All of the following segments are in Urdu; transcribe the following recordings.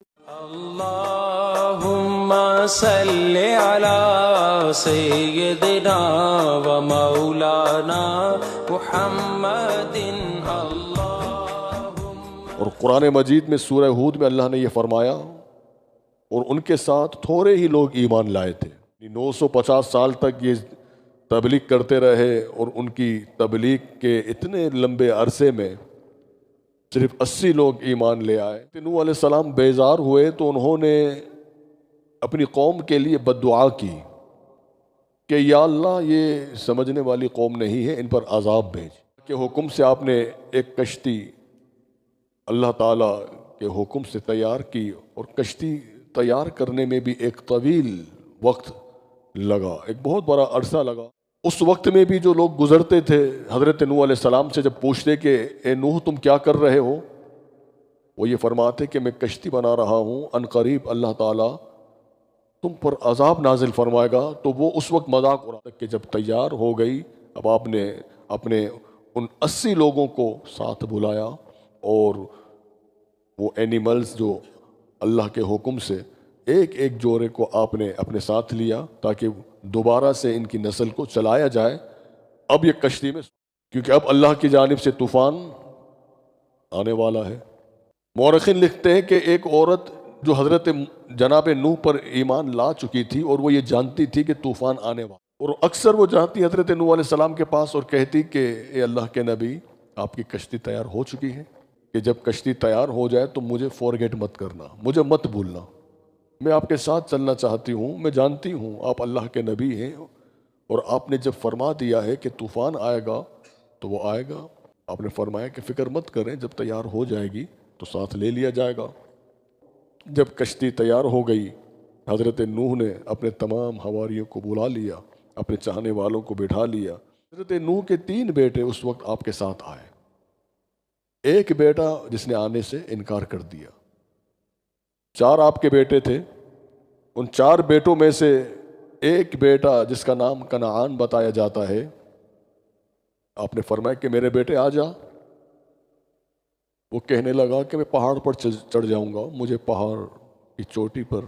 اللہم صلی علی سیدنا و مولانا محمد اور قرآن مجید میں سورہ ہود میں اللہ نے یہ فرمایا اور ان کے ساتھ تھوڑے ہی لوگ ایمان لائے تھے. 950 سال تک یہ تبلیغ کرتے رہے اور ان کی تبلیغ کے اتنے لمبے عرصے میں صرف 80 لوگ ایمان لے آئے. نوح علیہ السلام بیزار ہوئے تو انہوں نے اپنی قوم کے لیے بد دعا کی کہ یا اللہ یہ سمجھنے والی قوم نہیں ہے، ان پر عذاب بھیج. کہ حکم سے آپ نے ایک کشتی اللہ تعالیٰ کے حکم سے تیار کی اور کشتی تیار کرنے میں بھی ایک طویل وقت لگا، ایک بہت بڑا عرصہ لگا. اس وقت میں بھی جو لوگ گزرتے تھے حضرت نوح علیہ السلام سے جب پوچھتے کہ اے نوح تم کیا کر رہے ہو، وہ یہ فرماتے کہ میں کشتی بنا رہا ہوں، ان قریب اللہ تعالیٰ تم پر عذاب نازل فرمائے گا. تو وہ اس وقت مذاق اڑاتا کہ جب تیار ہو گئی اب آپ نے اپنے ان 80 لوگوں کو ساتھ بلایا اور وہ اینیملز جو اللہ کے حکم سے ایک ایک جوڑے کو آپ نے اپنے ساتھ لیا تاکہ دوبارہ سے ان کی نسل کو چلایا جائے اب یہ کشتی میں، کیونکہ اب اللہ کی جانب سے طوفان آنے والا ہے. مورخین لکھتے ہیں کہ ایک عورت جو حضرت جناب نوح پر ایمان لا چکی تھی اور وہ یہ جانتی تھی کہ طوفان آنے والا، اور اکثر وہ جاتی حضرت نوح علیہ السلام کے پاس اور کہتی کہ اے اللہ کے نبی آپ کی کشتی تیار ہو چکی ہے، کہ جب کشتی تیار ہو جائے تو مجھے فورگیٹ مت کرنا، مجھے مت بھولنا، میں آپ کے ساتھ چلنا چاہتی ہوں، میں جانتی ہوں آپ اللہ کے نبی ہیں اور آپ نے جب فرما دیا ہے کہ طوفان آئے گا تو وہ آئے گا. آپ نے فرمایا کہ فکر مت کریں، جب تیار ہو جائے گی تو ساتھ لے لیا جائے گا. جب کشتی تیار ہو گئی حضرت نوح نے اپنے تمام حواریوں کو بلا لیا، اپنے چاہنے والوں کو بٹھا لیا. حضرت نوح کے 3 بیٹے اس وقت آپ کے ساتھ آئے، ایک بیٹا جس نے آنے سے انکار کر دیا. 4 آپ کے بیٹے تھے، ان 4 بیٹوں میں سے ایک بیٹا جس کا نام کنعان بتایا جاتا ہے، آپ نے فرمایا کہ میرے بیٹے آ جا. وہ کہنے لگا کہ میں پہاڑ پر چڑھ جاؤں گا، مجھے پہاڑ کی چوٹی پر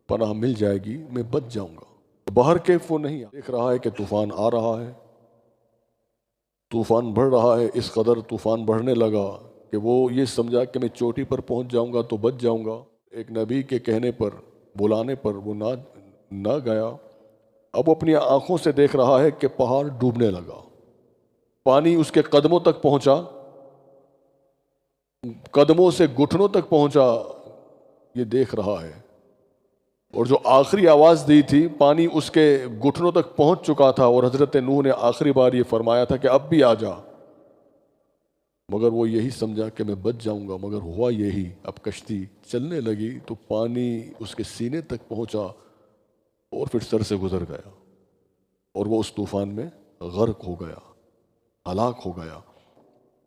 پناہ مل جائے گی، میں بچ جاؤں گا. باہر کے وہ نہیں دیکھ رہا ہے کہ طوفان آ رہا ہے، طوفان بڑھ رہا ہے. اس قدر طوفان بڑھنے لگا کہ وہ یہ سمجھا کہ میں چوٹی پر پہنچ جاؤں گا تو بچ جاؤں گا. ایک نبی کے کہنے پر، بلانے پر وہ نہ گیا. اب وہ اپنی آنکھوں سے دیکھ رہا ہے کہ پہاڑ ڈوبنے لگا، پانی اس کے قدموں تک پہنچا، قدموں سے گھٹنوں تک پہنچا، یہ دیکھ رہا ہے. اور جو آخری آواز دی تھی پانی اس کے گھٹنوں تک پہنچ چکا تھا اور حضرت نوح نے آخری بار یہ فرمایا تھا کہ اب بھی آ جا. مگر وہ یہی سمجھا کہ میں بچ جاؤں گا، مگر ہوا یہی. اب کشتی چلنے لگی تو پانی اس کے سینے تک پہنچا اور پھر سر سے گزر گیا اور وہ اس طوفان میں غرق ہو گیا، ہلاک ہو گیا.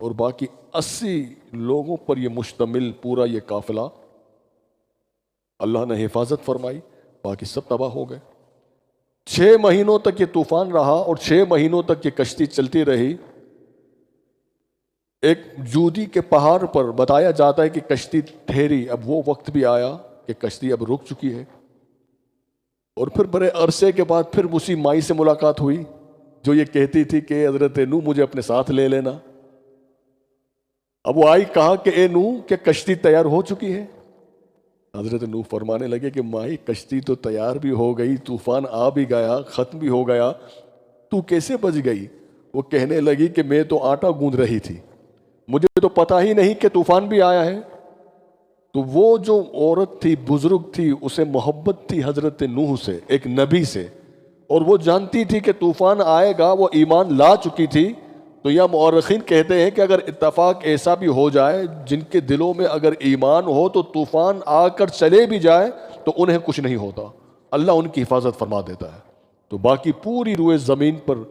اور باقی 80 لوگوں پر یہ مشتمل پورا یہ قافلہ اللہ نے حفاظت فرمائی، باقی سب تباہ ہو گئے. 6 مہینوں تک یہ طوفان رہا اور 6 مہینوں تک یہ کشتی چلتی رہی. ایک جودی کے پہاڑ پر بتایا جاتا ہے کہ کشتی ٹھہری. اب وہ وقت بھی آیا کہ کشتی اب رک چکی ہے. اور پھر بڑے عرصے کے بعد پھر اسی مائی سے ملاقات ہوئی جو یہ کہتی تھی کہ حضرت نوح مجھے اپنے ساتھ لے لینا. اب وہ آئی، کہا کہ اے نوح کیا کشتی تیار ہو چکی ہے؟ حضرت نوح فرمانے لگے کہ مائی کشتی تو تیار بھی ہو گئی، طوفان آ بھی گیا، ختم بھی ہو گیا، تو کیسے بچ گئی؟ وہ کہنے لگی کہ میں تو آٹا گوندھ رہی تھی، مجھے تو پتا ہی نہیں کہ طوفان بھی آیا ہے. تو وہ جو عورت تھی، بزرگ تھی، اسے محبت تھی حضرت نوح سے، ایک نبی سے، اور وہ جانتی تھی کہ طوفان آئے گا، وہ ایمان لا چکی تھی. تو یہ مورخین کہتے ہیں کہ اگر اتفاق ایسا بھی ہو جائے جن کے دلوں میں اگر ایمان ہو تو طوفان آ کر چلے بھی جائے تو انہیں کچھ نہیں ہوتا، اللہ ان کی حفاظت فرما دیتا ہے. تو باقی پوری روئے زمین پر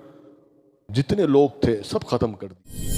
جتنے لوگ تھے سب ختم کر دیے.